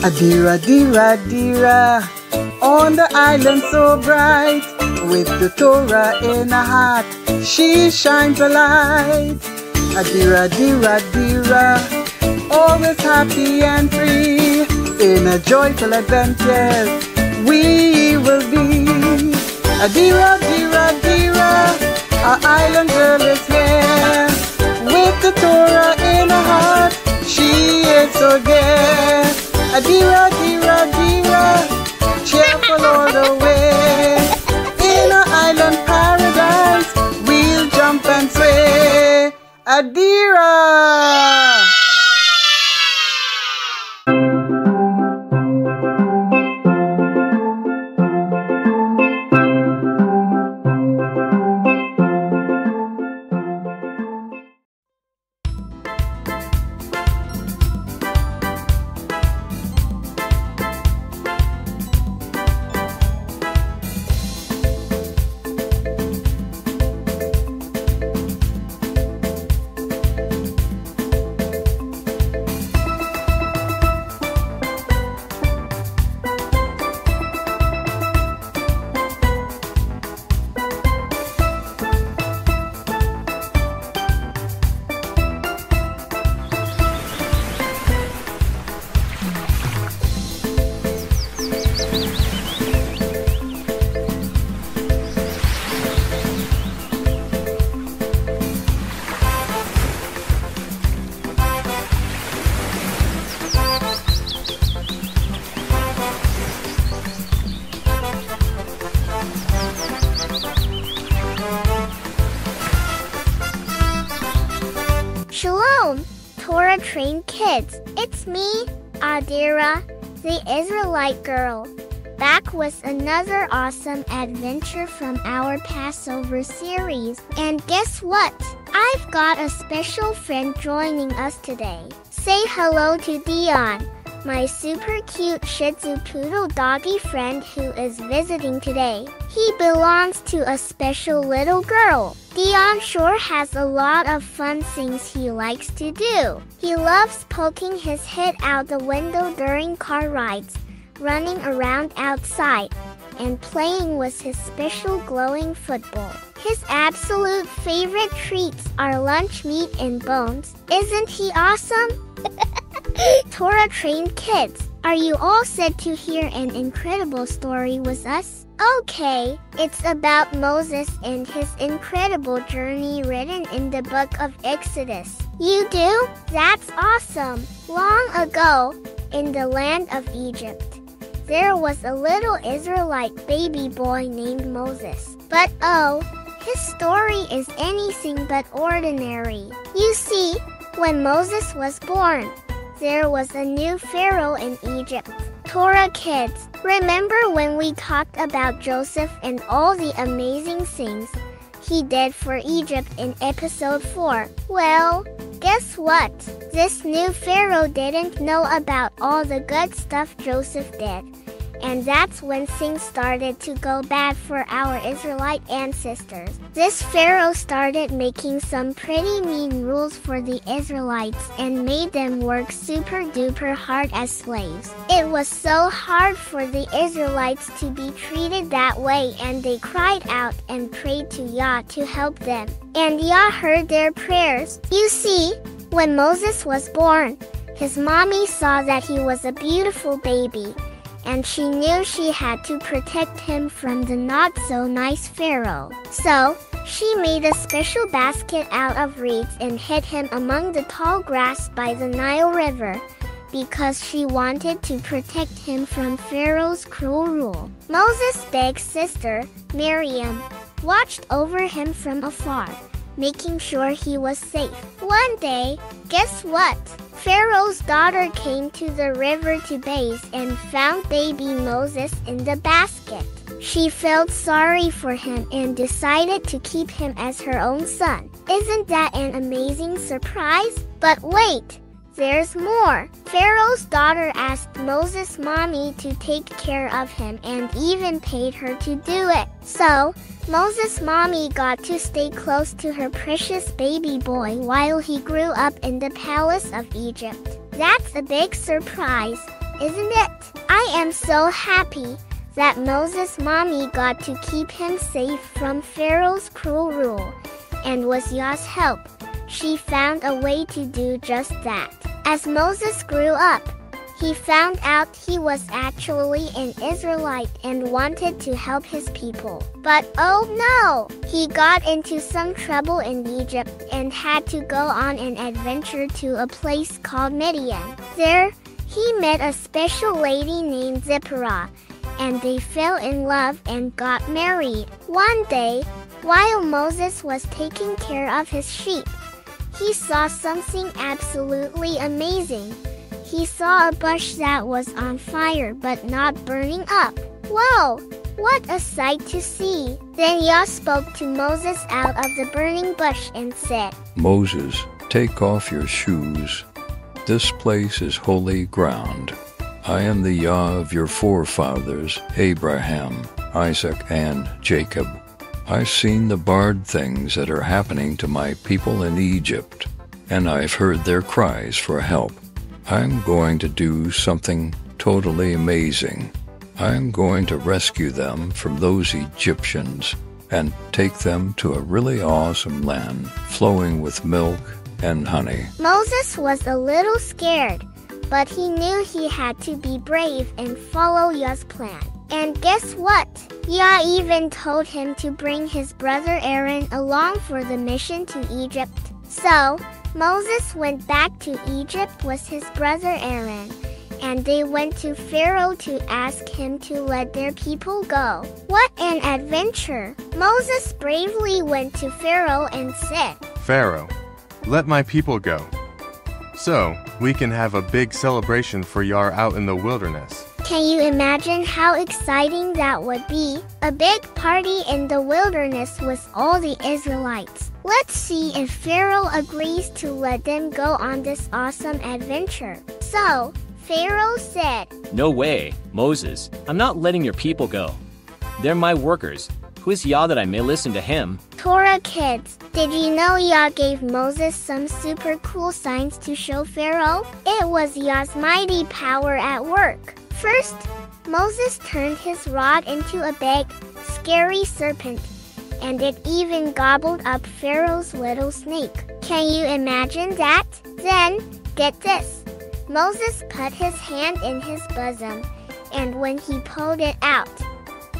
Adira, Adira, Adira, on the island so bright, with the Torah in her heart, she shines a light. Adira, Adira, Adira, always happy and free, in a joyful adventure we will be. Adira, Adira, Adira, our island girl is here, with the Torah in her heart, she is so dear. Adira, Adira, Adira, cheerful all the way. In our island paradise, we'll jump and sway. Adira! Shalom, Torah Trained Kids. It's me, Adira, the Israelite girl, back with another awesome adventure from our Passover series. And guess what? I've got a special friend joining us today. Say hello to Dion, my super cute Shih Tzu poodle doggy friend who is visiting today. He belongs to a special little girl. Dion sure has a lot of fun things he likes to do. He loves poking his head out the window during car rides, running around outside, and playing with his special glowing football. His absolute favorite treats are lunch meat and bones. Isn't he awesome? Torah Trained Kids, are you all set to hear an incredible story with us? Okay, it's about Moses and his incredible journey written in the book of Exodus. You do? That's awesome! Long ago, in the land of Egypt, there was a little Israelite baby boy named Moses. But oh, his story is anything but ordinary. You see, when Moses was born, there was a new Pharaoh in Egypt. Torah Kids, remember when we talked about Joseph and all the amazing things he did for Egypt in episode 4? Well, guess what? This new Pharaoh didn't know about all the good stuff Joseph did. And that's when things started to go bad for our Israelite ancestors. This Pharaoh started making some pretty mean rules for the Israelites and made them work super duper hard as slaves. It was so hard for the Israelites to be treated that way, and they cried out and prayed to Yah to help them. And Yah heard their prayers. You see, when Moses was born, his mommy saw that he was a beautiful baby, and she knew she had to protect him from the not-so-nice Pharaoh. So, she made a special basket out of reeds and hid him among the tall grass by the Nile River, because she wanted to protect him from Pharaoh's cruel rule. Moses' big sister, Miriam, watched over him from afar, making sure he was safe. One day, guess what? Pharaoh's daughter came to the river to bathe and found baby Moses in the basket. She felt sorry for him and decided to keep him as her own son. Isn't that an amazing surprise? But wait, there's more. Pharaoh's daughter asked Moses' mommy to take care of him and even paid her to do it. So, Moses' mommy got to stay close to her precious baby boy while he grew up in the palace of Egypt. That's a big surprise. isn't it? I am so happy that Moses' mommy got to keep him safe from Pharaoh's cruel rule, and with Yah's help, she found a way to do just that. As Moses grew up, he found out he was actually an Israelite and wanted to help his people. But oh no! He got into some trouble in Egypt and had to go on an adventure to a place called Midian. There, he met a special lady named Zipporah, and they fell in love and got married. One day, while Moses was taking care of his sheep, he saw something absolutely amazing. He saw a bush that was on fire but not burning up. Whoa! What a sight to see! Then Yah spoke to Moses out of the burning bush and said, Moses, take off your shoes. This place is holy ground. I am the Yah of your forefathers, Abraham, Isaac, and Jacob. I've seen the barred things that are happening to my people in Egypt, and I've heard their cries for help. I'm going to do something totally amazing. I'm going to rescue them from those Egyptians and take them to a really awesome land flowing with milk and honey. Moses was a little scared, but he knew he had to be brave and follow Yah's plan. And guess what? Yah even told him to bring his brother Aaron along for the mission to Egypt. So, Moses went back to Egypt with his brother Aaron, and they went to Pharaoh to ask him to let their people go. What an adventure! Moses bravely went to Pharaoh and said, Pharaoh, let my people go, so we can have a big celebration for Yah out in the wilderness. Can you imagine how exciting that would be? A big party in the wilderness with all the Israelites. Let's see if Pharaoh agrees to let them go on this awesome adventure. So, Pharaoh said, No way, Moses. I'm not letting your people go. They're my workers. Who is Yah that I may listen to him? Torah Kids, did you know Yah gave Moses some super cool signs to show Pharaoh? It was Yah's mighty power at work. First, Moses turned his rod into a big, scary serpent, and it even gobbled up Pharaoh's little snake. Can you imagine that? Then, get this. Moses put his hand in his bosom, and when he pulled it out,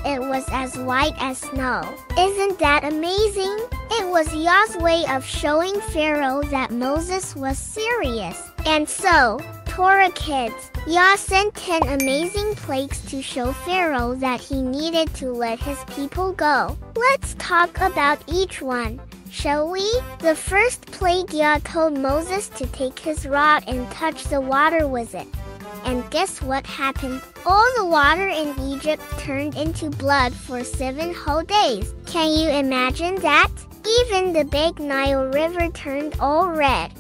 it was as white as snow. Isn't that amazing? It was Yah's way of showing Pharaoh that Moses was serious. And so, Torah Kids, Yah sent 10 amazing plagues to show Pharaoh that he needed to let his people go. Let's talk about each one, shall we? The first plague, Yah told Moses to take his rod and touch the water with it. And guess what happened? All the water in Egypt turned into blood for 7 whole days. Can you imagine that? Even the big Nile River turned all red,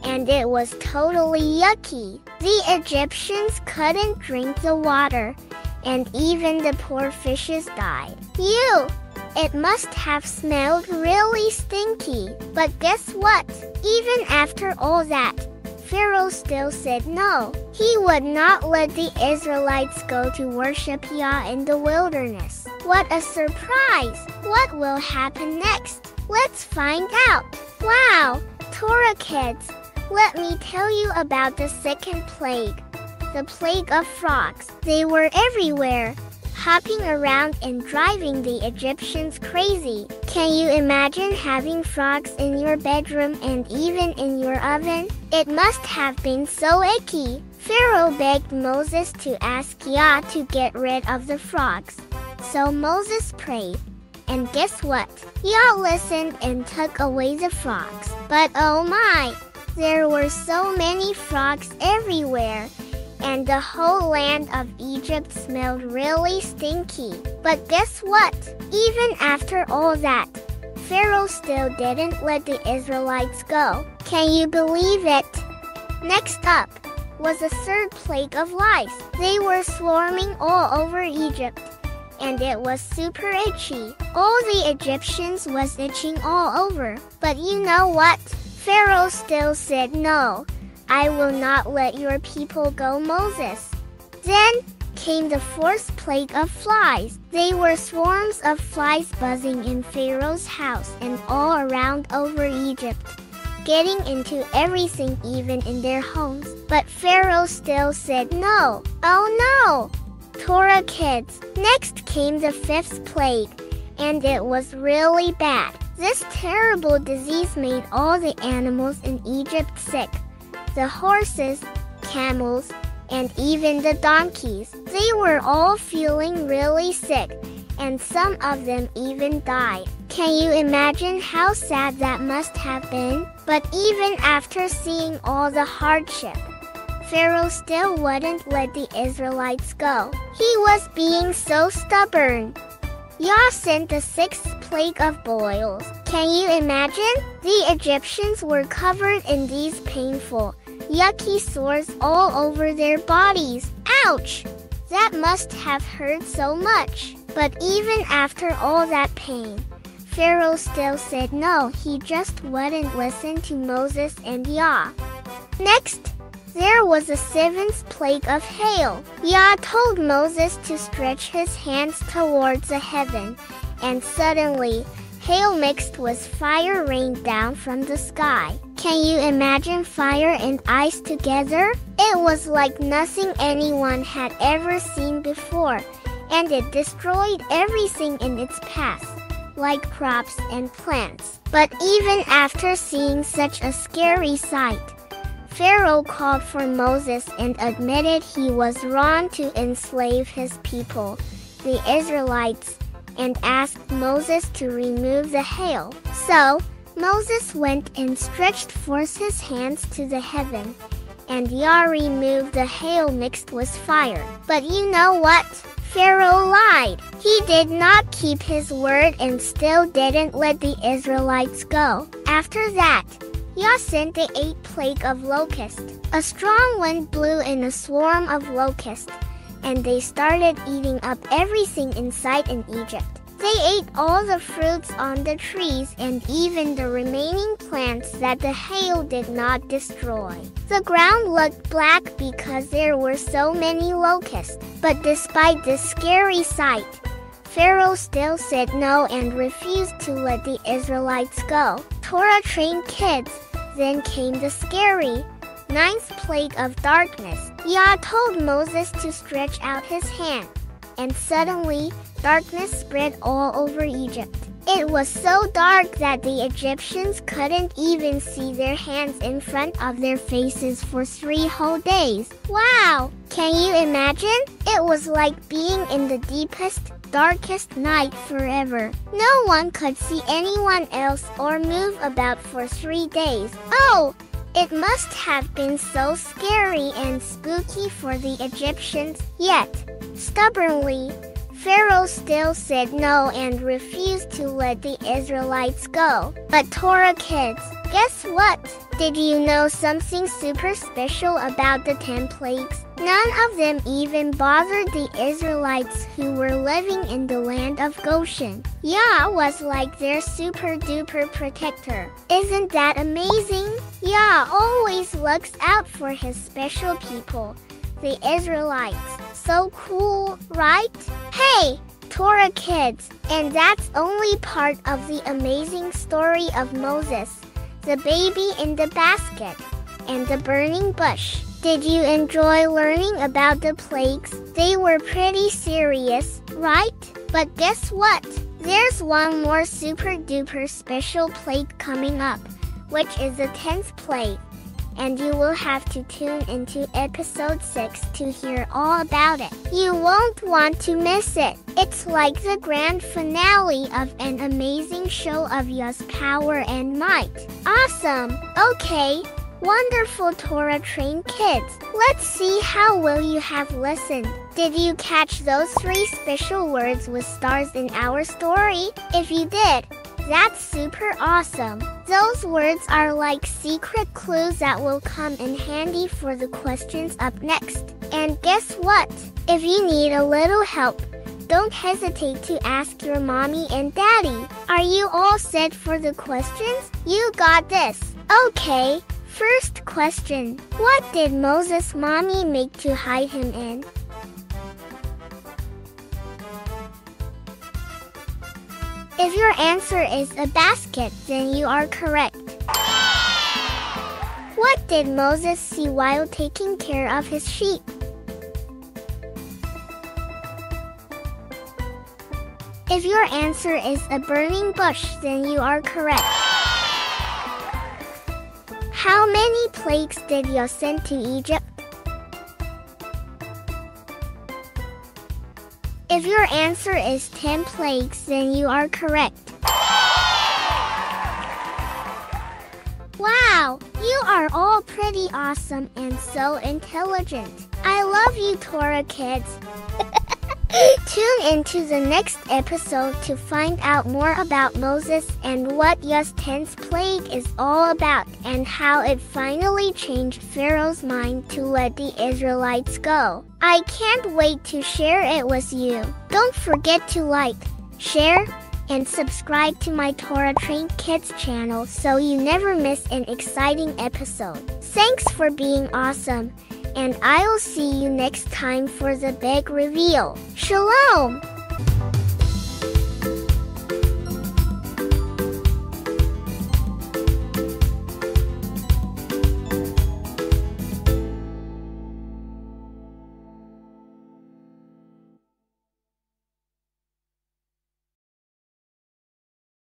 and it was totally yucky. The Egyptians couldn't drink the water, and even the poor fishes died. Ew! It must have smelled really stinky. But guess what? Even after all that, Pharaoh still said no. He would not let the Israelites go to worship Yah in the wilderness. What a surprise! What will happen next? Let's find out. Wow! Torah Kids, let me tell you about the second plague. The plague of frogs. They were everywhere, hopping around and driving the Egyptians crazy. Can you imagine having frogs in your bedroom and even in your oven? It must have been so icky. Pharaoh begged Moses to ask Yah to get rid of the frogs. So Moses prayed. And guess what? Yah listened and took away the frogs. But oh my! There were so many frogs everywhere, and the whole land of Egypt smelled really stinky. But guess what? Even after all that, Pharaoh still didn't let the Israelites go. Can you believe it? Next up was a third plague of lice. They were swarming all over Egypt, and it was super itchy. All the Egyptians was itching all over. But you know what? Pharaoh still said no. I will not let your people go, Moses. Then came the fourth plague of flies. They were swarms of flies buzzing in Pharaoh's house and all around over Egypt, getting into everything, even in their homes. But Pharaoh still said no. Oh no! Torah Kids. Next came the fifth plague, and it was really bad. This terrible disease made all the animals in Egypt sick. The horses, camels, and even the donkeys. They were all feeling really sick, and some of them even died. Can you imagine how sad that must have been? But even after seeing all the hardship, Pharaoh still wouldn't let the Israelites go. He was being so stubborn. Yah sent the sixth plague of boils. Can you imagine? The Egyptians were covered in these painful, yucky sores all over their bodies. Ouch! That must have hurt so much. But even after all that pain, Pharaoh still said no. He just wouldn't listen to Moses and Yah. Next, there was a seventh plague of hail. Yah told Moses to stretch his hands towards the heaven, and suddenly, hail mixed with fire rained down from the sky. Can you imagine fire and ice together? It was like nothing anyone had ever seen before, and it destroyed everything in its path, like crops and plants. But even after seeing such a scary sight, Pharaoh called for Moses and admitted he was wrong to enslave his people, the Israelites, and asked Moses to remove the hail. So Moses went and stretched forth his hands to the heaven, and Yah removed the hail mixed with fire. But you know what? Pharaoh lied. He did not keep his word and still didn't let the Israelites go. After that, Yah sent the eighth plague of locusts. A strong wind blew in a swarm of locusts, and they started eating up everything in sight in Egypt. They ate all the fruits on the trees and even the remaining plants that the hail did not destroy. The ground looked black because there were so many locusts. But despite this scary sight, Pharaoh still said no and refused to let the Israelites go. Torah Trained Kids. Then came the scary ninth plague of darkness. Yah told Moses to stretch out his hand, and suddenly darkness spread all over Egypt. It was so dark that the Egyptians couldn't even see their hands in front of their faces for 3 whole days. Wow! Can you imagine? It was like being in the deepest, darkest night forever. No one could see anyone else or move about for 3 days. Oh! It must have been so scary and spooky for the Egyptians. Yet, stubbornly, Pharaoh still said no and refused to let the Israelites go. But Torah Kids, guess what? Did you know something super special about the 10 plagues? None of them even bothered the Israelites who were living in the land of Goshen. Yah was like their super duper protector. Isn't that amazing? Yah always looks out for his special people, the Israelites. So cool, right? Hey, Torah Kids, and that's only part of the amazing story of Moses, the baby in the basket, and the burning bush. Did you enjoy learning about the plagues? They were pretty serious, right? But guess what? There's one more super duper special plague coming up, which is the 10th plague. And you will have to tune into episode 6 to hear all about it. You won't want to miss it. It's like the grand finale of an amazing show of Yah's power and might. Awesome! Okay, wonderful Torah Trained Kids. Let's see how well you have listened. Did you catch those 3 special words with stars in our story? If you did, that's super awesome. Those words are like secret clues that will come in handy for the questions up next. And guess what? If you need a little help, don't hesitate to ask your mommy and daddy. Are you all set for the questions? You got this. Okay, first question. What did Moses' mommy make to hide him in? If your answer is a basket, then you are correct. What did Moses see while taking care of his sheep? If your answer is a burning bush, then you are correct. How many plagues did Yah send to Egypt? If your answer is 10 plagues, then you are correct. Wow, you are all pretty awesome and so intelligent. I love you, Torah Kids. Tune into the next episode to find out more about Moses and what Yah's 10th plague is all about and how it finally changed Pharaoh's mind to let the Israelites go. I can't wait to share it with you. Don't forget to like, share, and subscribe to my Torah Trained Kids channel so you never miss an exciting episode. Thanks for being awesome. And I'll see you next time for the big reveal. Shalom!